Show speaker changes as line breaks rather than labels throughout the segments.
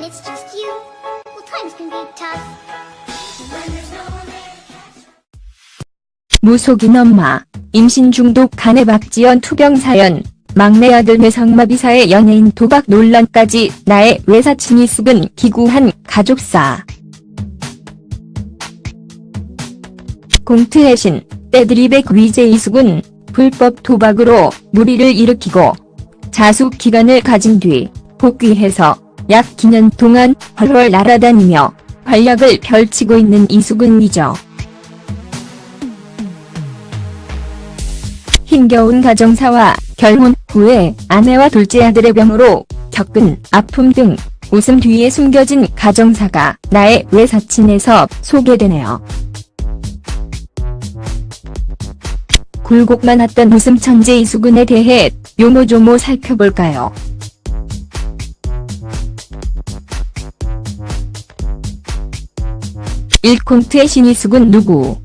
it's just you, well, times can be tough. When there's no one there to catch.
무속인 엄마, 임신 중독 간에 박지연 투병 사연, 막내 아들 뇌성마비사의 연예인 도박 논란까지 나의 외사친 이숙은 기구한 가족사. 공트의 신, 떼드립의 위제 이숙은 불법 도박으로 무리를 일으키고 자숙 기간을 가진 뒤 복귀해서 약 2년 동안 훨훨 날아다니며 활약을 펼치고 있는 이숙은이죠. 힘겨운 가정사와 결혼 후에 아내와 둘째 아들의 병으로 겪은 아픔 등 웃음 뒤에 숨겨진 가정사가 나의 외사친에서 소개되네요. 굴곡 많았던 웃음 천재 이숙은에 대해 요모조모 살펴볼까요? 일콘트의 신 이숙은 누구?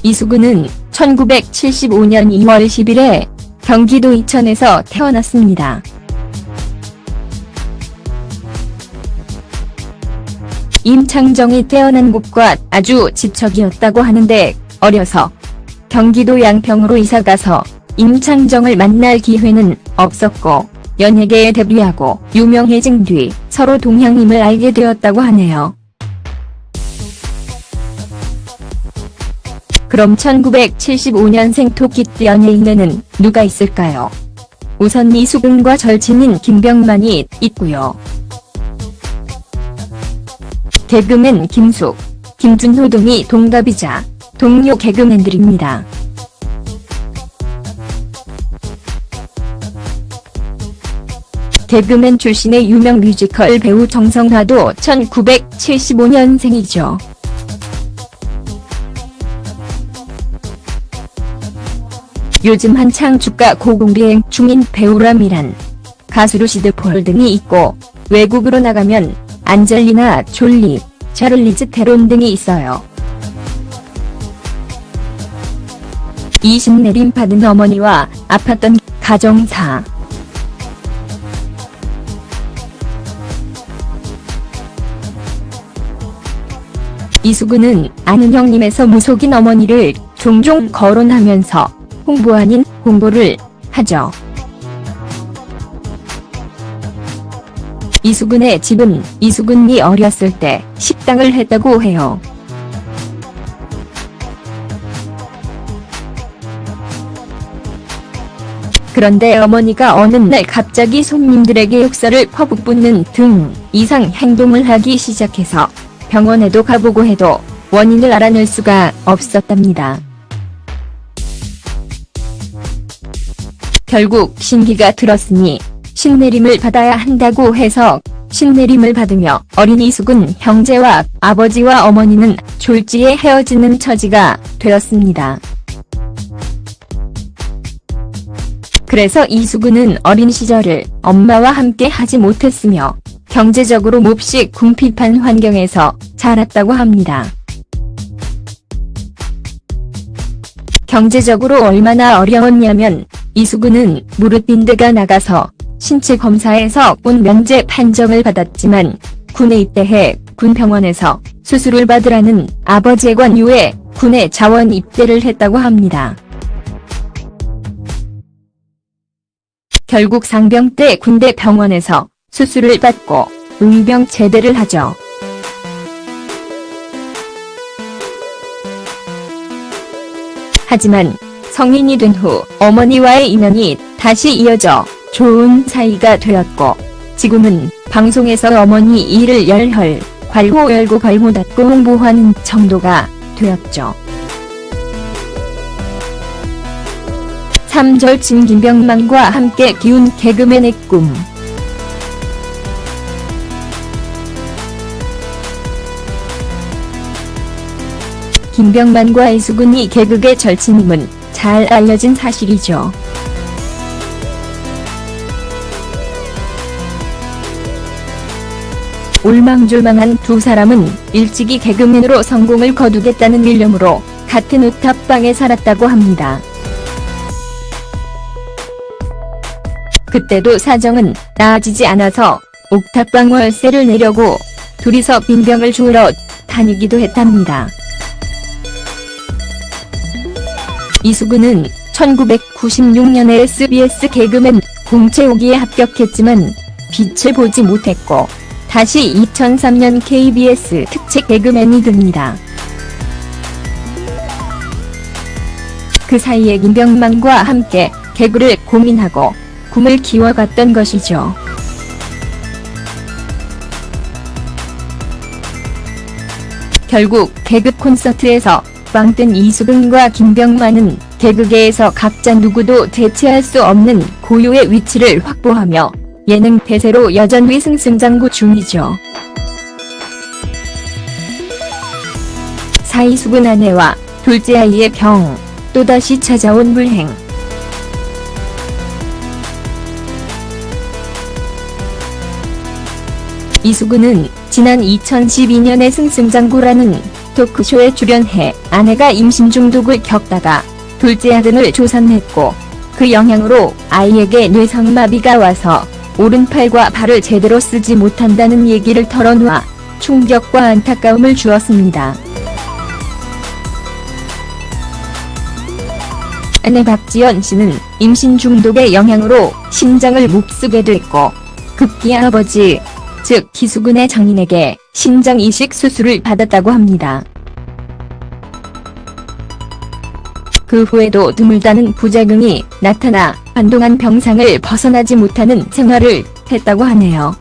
이숙은은 1975년 2월 10일에 경기도 이천에서 태어났습니다. 임창정이 태어난 곳과 아주 집적이었다고 하는데 어려서 경기도 양평으로 이사가서 임창정을 만날 기회는 없었고 연예계에 데뷔하고 유명해진 뒤 서로 동양임을 알게 되었다고 하네요. 그럼 1975년생 토끼 연예인에는 누가 있을까요? 우선 이숙은과 절친인 김병만이 있고요. 개그맨 김숙, 김준호 등이 동갑이자 동료 개그맨들입니다. 개그맨 출신의 유명 뮤지컬 배우 정성화도 1975년생이죠. 요즘 한창 주가 고공비행 중인 배우람이란 가수 루시드 폴 등이 있고 외국으로 나가면 안젤리나 졸리, 샤를리즈 테론 등이 있어요. 이 신내림 받은 어머니와 아팠던 가정사. 이숙은은 아는 형님에서 무속인 어머니를 종종 거론하면서 홍보 아닌 홍보를 하죠. 이숙은의 집은 이숙은이 어렸을 때 식당을 했다고 해요. 그런데 어머니가 어느 날 갑자기 손님들에게 욕설을 퍼붓는 등 이상 행동을 하기 시작해서 병원에도 가보고 해도 원인을 알아낼 수가 없었답니다. 결국 신기가 들었으니 신내림을 받아야 한다고 해서 신내림을 받으며 어린 이숙은 형제와 아버지와 어머니는 졸지에 헤어지는 처지가 되었습니다. 그래서 이숙은은 어린 시절을 엄마와 함께 하지 못했으며 경제적으로 몹시 궁핍한 환경에서 자랐다고 합니다. 경제적으로 얼마나 어려웠냐면 이숙은은 무릎 빈대가 나가서 신체 검사에서 군 면제 판정을 받았지만 군에 입대해 군병원에서 수술을 받으라는 아버지의 권유에 군에 자원 입대를 했다고 합니다. 결국 상병 때 군대 병원에서 수술을 받고 의병 제대를 하죠. 하지만 성인이 된 후 어머니와의 인연이 다시 이어져 좋은 사이가 되었고 지금은 방송에서 어머니 일을 열혈 괄호 열고 괄호 닫고 홍보하는 정도가 되었죠. 3절친 김병만과 함께 키운 개그맨의 꿈. 김병만과 이숙은이 개그계 절친임은 잘 알려진 사실이죠. 올망졸망한 두 사람은 일찍이 개그맨으로 성공을 거두겠다는 일념으로 같은 옥탑방에 살았다고 합니다. 그때도 사정은 나아지지 않아서 옥탑방 월세를 내려고 둘이서 빈병을 주우러 다니기도 했답니다. 이수근은 1996년에 SBS 개그맨 공채5기에 합격했지만 빛을 보지 못했고 다시 2003년 KBS 특채 개그맨이 됩니다. 그 사이에 김병만과 함께 개그를 고민하고 꿈을 키워갔던 것이죠. 결국 개그 콘서트에서 빵뜬 이수근과 김병만은 개그계에서 각자 누구도 대체할 수 없는 고유의 위치를 확보하며 예능 대세로 여전히 승승장구 중이죠. 사이수근 아내와 둘째 아이의 병, 또다시 찾아온 불행. 이수근은 지난 2012년에 승승장구라는 토크쇼에 출연해 아내가 임신 중독을 겪다가 둘째 아들을 조산했고 그 영향으로 아이에게 뇌성마비가 와서 오른팔과 발을 제대로 쓰지 못한다는 얘기를 털어놓아 충격과 안타까움을 주었습니다. 아내 박지연 씨는 임신 중독의 영향으로 신장을 못 쓰게 됐고 급기야 아버지, 즉 이수근의 장인에게 신장 이식 수술을 받았다고 합니다. 그 후에도 드물다는 부작용이 나타나 한동안 병상을 벗어나지 못하는 생활을 했다고 하네요.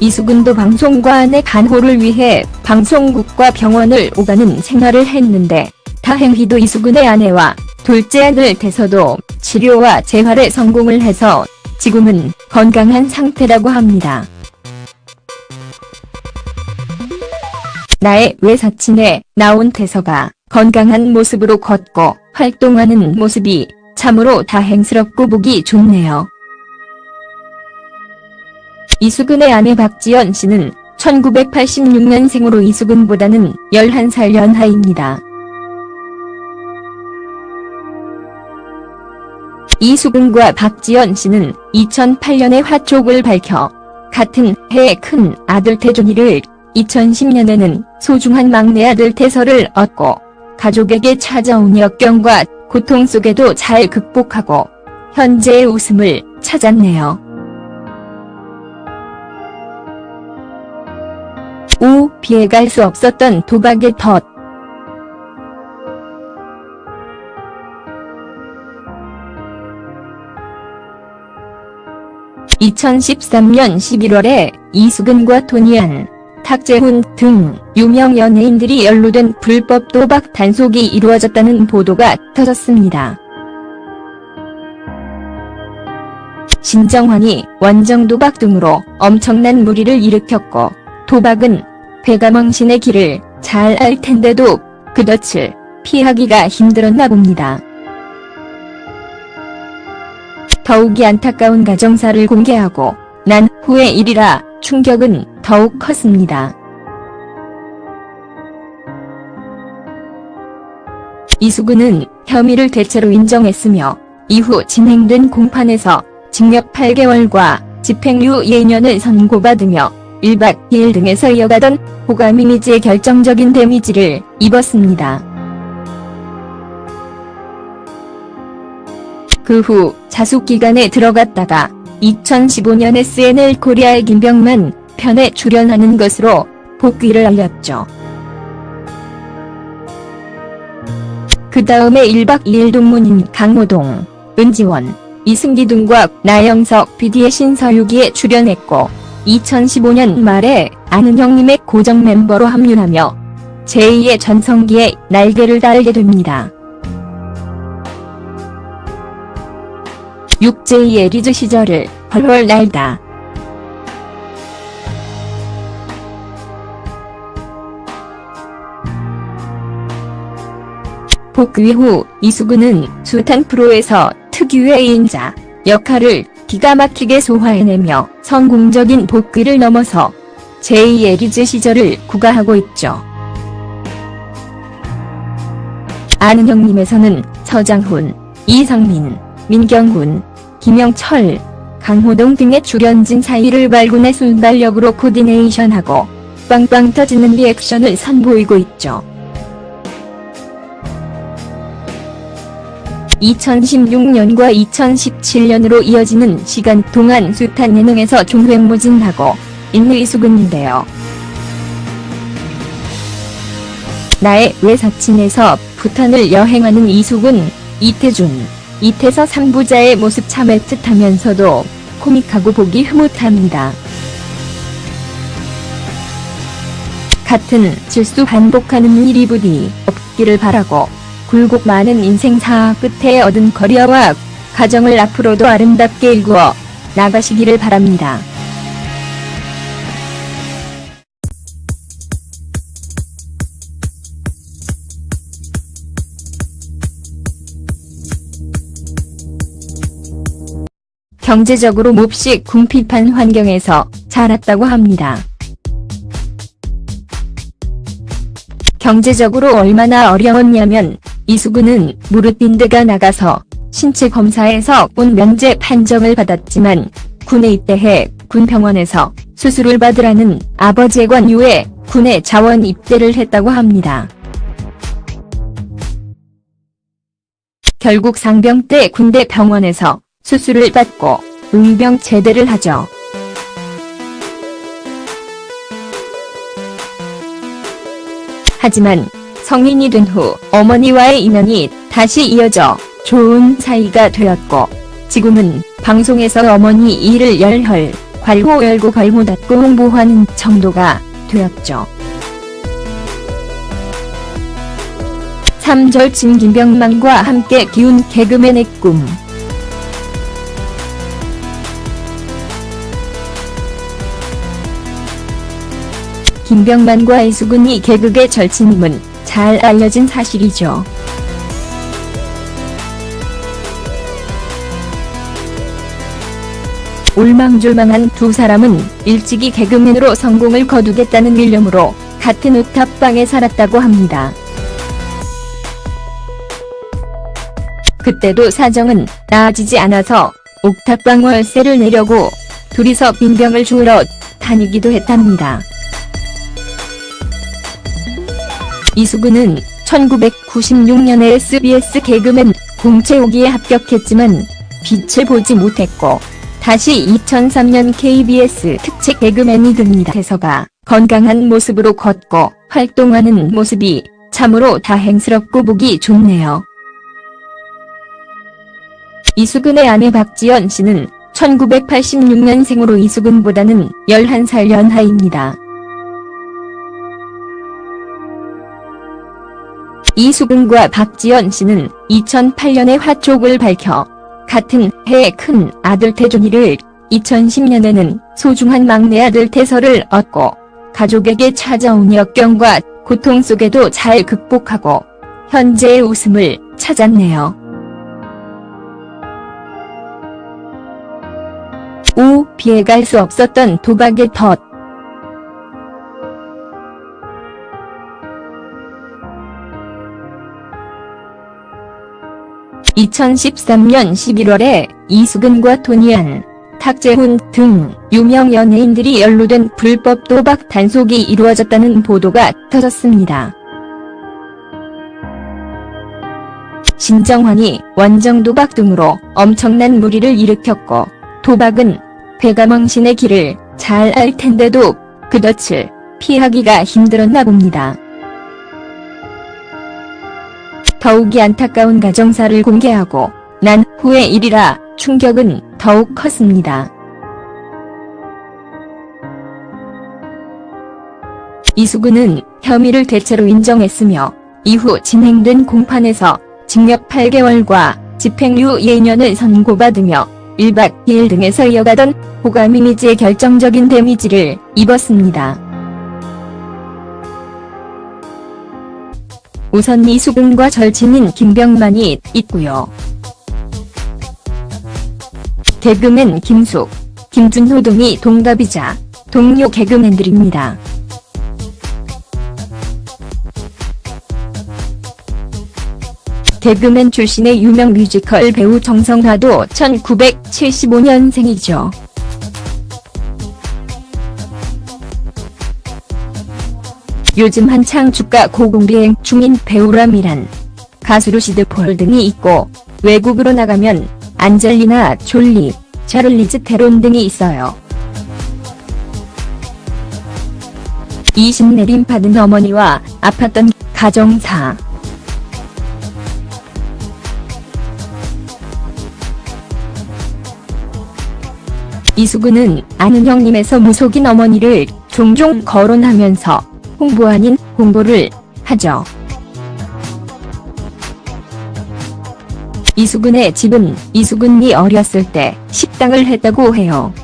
이수근도 방송과 아내 간호를 위해 방송국과 병원을 오가는 생활을 했는데 다행히도 이수근의 아내와 둘째 아들 돼서도 치료와 재활에 성공을 해서 지금은 건강한 상태라고 합니다. 나의 외사친에 나온 태서가 건강한 모습으로 걷고 활동하는 모습이 참으로 다행스럽고 보기 좋네요. 이수근의 아내 박지연 씨는 1986년생으로 이수근보다는 11살 연하입니다. 이수근과 박지연 씨는 2008년에 화촉을 밝혀 같은 해에 큰 아들 태준이를, 2010년에는 소중한 막내 아들 태서를 얻고 가족에게 찾아온 역경과 고통 속에도 잘 극복하고 현재의 웃음을 찾았네요. 5. 피해갈 수 없었던 도박의 덫. (2013년 11월에) 이수근과 토니안, 탁재훈 등 유명 연예인들이 연루된 불법 도박 단속이 이루어졌다는 보도가 터졌습니다. 신정환이 원정도박 등으로 엄청난 무리를 일으켰고 도박은 배가망신의 길을 잘 알 텐데도 그 덫을 피하기가 힘들었나 봅니다. 더욱이 안타까운 가정사를 공개하고 난 후의 일이라 충격은 더욱 컸습니다. 이수근은 혐의를 대체로 인정했으며 이후 진행된 공판에서 징역 8개월과 집행유예 2년을 선고받으며 1박 2일 등에서 이어가던 호감 이미지에 결정적인 데미지를 입었습니다. 그 후 자숙기간에 들어갔다가 2015년 SNL 코리아의 김병만 편에 출연하는 것으로 복귀를 알렸죠. 그 다음에 1박 2일 동문인 강호동, 은지원, 이승기 등과 나영석 PD의 신서유기에 출연했고 2015년 말에 아는 형님의 고정 멤버로 합류하며 제2의 전성기에 날개를 달게 됩니다. 6제2의 리즈 시절을 훨훨 날다. 복귀 후 이수근은 숱한 프로에서 특유의 인자 역할을 기가 막히게 소화해내며 성공적인 복귀를 넘어서 제2의 리즈 시절을 구가하고 있죠. 아는 형님에서는 서장훈, 이상민, 민경훈, 김영철, 강호동 등의 출연진 사이를 발군의 순발력으로 코디네이션하고 빵빵 터지는 리액션을 선보이고 있죠. 2016년과 2017년으로 이어지는 시간 동안 숱한 예능에서 종횡무진하고 있는 이수근인데요. 나의 외사친에서 부탄을 여행하는 이수근, 이태준, 이태서 3부자의 모습 참 애틋하면서도 코믹하고 보기 흐뭇합니다. 같은 실수 반복하는 일이 부디 없기를 바라고 굴곡 많은 인생사 끝에 얻은 커리어와 가정을 앞으로도 아름답게 일구어 나가시기를 바랍니다. 경제적으로 몹시 궁핍한 환경에서 자랐다고 합니다. 경제적으로 얼마나 어려웠냐면 이수근은 무르빈드가 나가서 신체 검사에서 군 면제 판정을 받았지만 군에 입대해 군병원에서 수술을 받으라는 아버지의 권유에 군에 자원 입대를 했다고 합니다. 결국 상병 때 군대 병원에서 수술을 받고 의병 제대를 하죠. 하지만 성인이 된 후 어머니와의 인연이 다시 이어져 좋은 사이가 되었고 지금은 방송에서 어머니 일을 열혈, 괄호 열고 걸고 닫고 홍보하는 정도가 되었죠. 3절친 김병만과 함께 키운 개그맨의 꿈. 김병만과 이수근이 개그계 절친임은 잘 알려진 사실이죠. 올망졸망한 두 사람은 일찍이 개그맨으로 성공을 거두겠다는 일념으로 같은 옥탑방에 살았다고 합니다. 그때도 사정은 나아지지 않아서 옥탑방 월세를 내려고 둘이서 빈병을 주우러 다니기도 했답니다. 이수근은 1996년에 SBS 개그맨 공채오기에 합격했지만 빛을 보지 못했고 다시 2003년 KBS 특채 개그맨이 됩니다. 태서가 건강한 모습으로 걷고 활동하는 모습이 참으로 다행스럽고 보기 좋네요. 이수근의 아내 박지연 씨는 1986년생으로 이수근보다는 11살 연하입니다. 이수근과 박지연 씨는 2008년에 화촉을 밝혀 같은 해에 큰 아들 태준이를, 2010년에는 소중한 막내 아들 태서를 얻고 가족에게 찾아온 역경과 고통 속에도 잘 극복하고 현재의 웃음을 찾았네요. 오, 피해갈 수 없었던 도박의 덫. (2013년 11월에) 이수근과 토니안, 탁재훈 등 유명 연예인들이 연루된 불법 도박 단속이 이루어졌다는 보도가 터졌습니다. 신정환이 원정도박 등으로 엄청난 무리를 일으켰고 도박은 괴가망신의 길을 잘 알 텐데도 그 덫을 피하기가 힘들었나 봅니다. 더욱이 안타까운 가정사를 공개하고 난 후의 일이라 충격은 더욱 컸습니다. 이수근은 혐의를 대체로 인정했으며 이후 진행된 공판에서 징역 8개월과 집행유 2년을 선고받으며 1박 2일 등에서 이어가던 호감 이미지에 결정적인 데미지를 입었습니다. 우선 이수근과 절친인 김병만이 있고요. 개그맨 김숙, 김준호 등이 동갑이자 동료 개그맨들입니다. 개그맨 출신의 유명 뮤지컬 배우 정성화도 1975년생이죠. 요즘 한창 주가 고공비행 중인 배우람이란 가수로 시드폴 등이 있고, 외국으로 나가면 안젤리나 졸리, 샤를리즈 테론 등이 있어요. 이 신내림 받은 어머니와 아팠던 가정사. 이수근은 아는 형님에서 무속인 어머니를 종종 거론하면서 홍보 아닌 홍보를 하죠. 이수근의 집은 이수근이 어렸을 때 식당을 했다고 해요.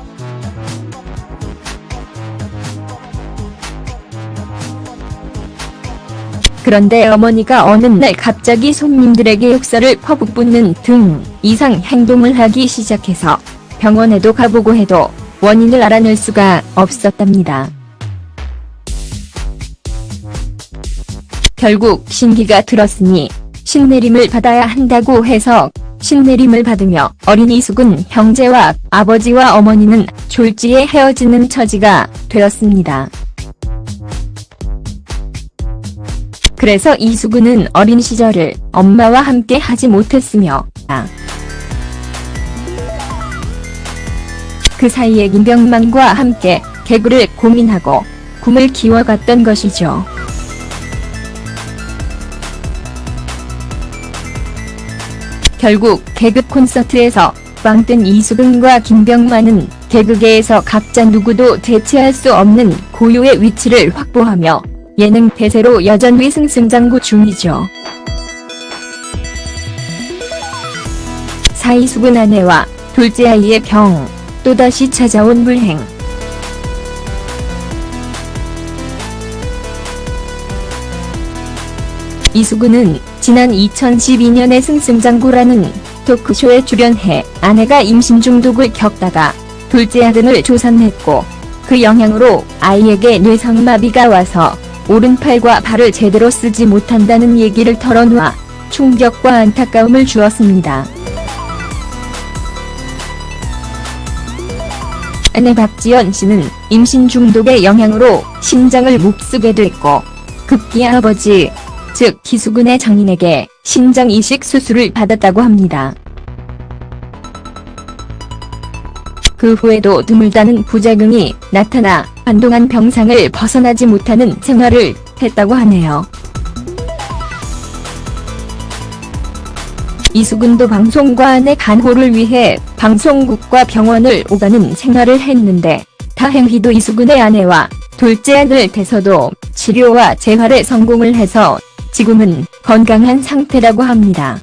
그런데 어머니가 어느 날 갑자기 손님들에게 욕설을 퍼붓는 등 이상 행동을 하기 시작해서 병원에도 가보고 해도 원인을 알아낼 수가 없었답니다. 결국 신기가 들었으니 신내림을 받아야 한다고 해서 신내림을 받으며 어린 이수근 형제와 아버지와 어머니는 졸지에 헤어지는 처지가 되었습니다. 그래서 이수근은 어린 시절을 엄마와 함께 하지 못했으며 그 사이에 김병만과 함께 개그를 고민하고 꿈을 키워갔던 것이죠. 결국 개그 콘서트에서 빵뜬 이수근과 김병만은 개그계에서 각자 누구도 대체할 수 없는 고유의 위치를 확보하며 예능 대세로 여전히 승승장구 중이죠. 사이수근 아내와 둘째 아이의 병, 또다시 찾아온 불행. 이수근은 지난 2012년에 승승장구라는 토크쇼에 출연해 아내가 임신 중독을 겪다가 둘째 아들을 조산했고, 그 영향으로 아이에게 뇌성마비가 와서 오른팔과 발을 제대로 쓰지 못한다는 얘기를 털어놓아 충격과 안타까움을 주었습니다. 아내 박지연 씨는 임신 중독의 영향으로 심장을 못 쓰게 됐고, 급기야 아버지, 즉 이수근의 장인에게 신장 이식 수술을 받았다고 합니다. 그 후에도 드물다는 부작용이 나타나 한동안 병상을 벗어나지 못하는 생활을 했다고 하네요. 이수근도 방송과 아내 간호를 위해 방송국과 병원을 오가는 생활을 했는데, 다행히도 이수근의 아내와 둘째 아들 돼서도 치료와 재활에 성공을 해서 지금은 건강한 상태라고 합니다.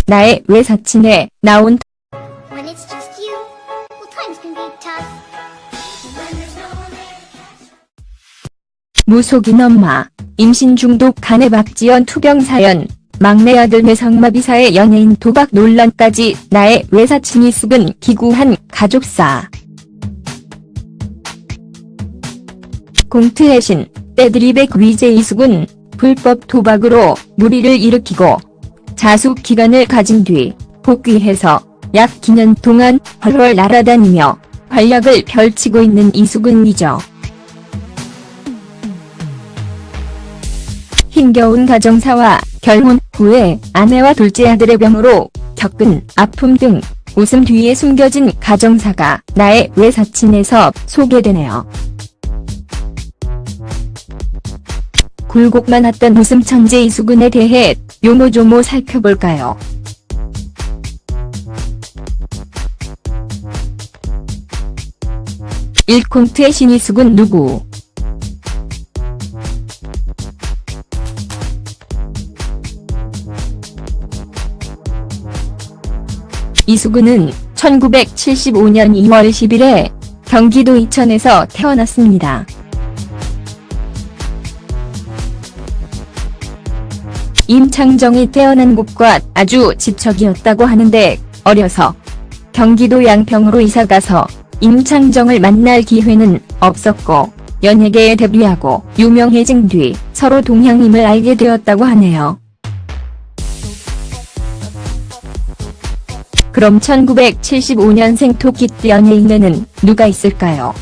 나의 외사친에 나온
When it's just you, well, times can be tough. When there's no one there to catch.
무속인 엄마, 임신 중독 아내 박지연 투병 사연, 막내 아들 뇌성마비사의 연예인 도박 논란까지 나의 외사친 이수근 기구한 가족사. 공트의 신, 떼드립의 위제 이수근, 불법 도박으로 무리를 일으키고 자숙 기간을 가진 뒤 복귀해서 약 2년 동안 헐헐 날아다니며 활약을 펼치고 있는 이수근이죠. 힘겨운 가정사와 결혼 후에 아내와 둘째 아들의 병으로 겪은 아픔 등 웃음 뒤에 숨겨진 가정사가 나의 외사친에서 소개되네요. 굴곡 많았던 웃음 천재 이수근에 대해 요모조모 살펴볼까요? 일콘트의 신 이수근 누구? 이수근은 1975년 2월 10일에 경기도 이천에서 태어났습니다. 임창정이 태어난 곳과 아주 집적이었다고 하는데, 어려서 경기도 양평으로 이사가서 임창정을 만날 기회는 없었고 연예계에 데뷔하고 유명해진 뒤 서로 동양임을 알게 되었다고 하네요. 그럼 1975년생 토끼띠 연예인에는 누가 있을까요?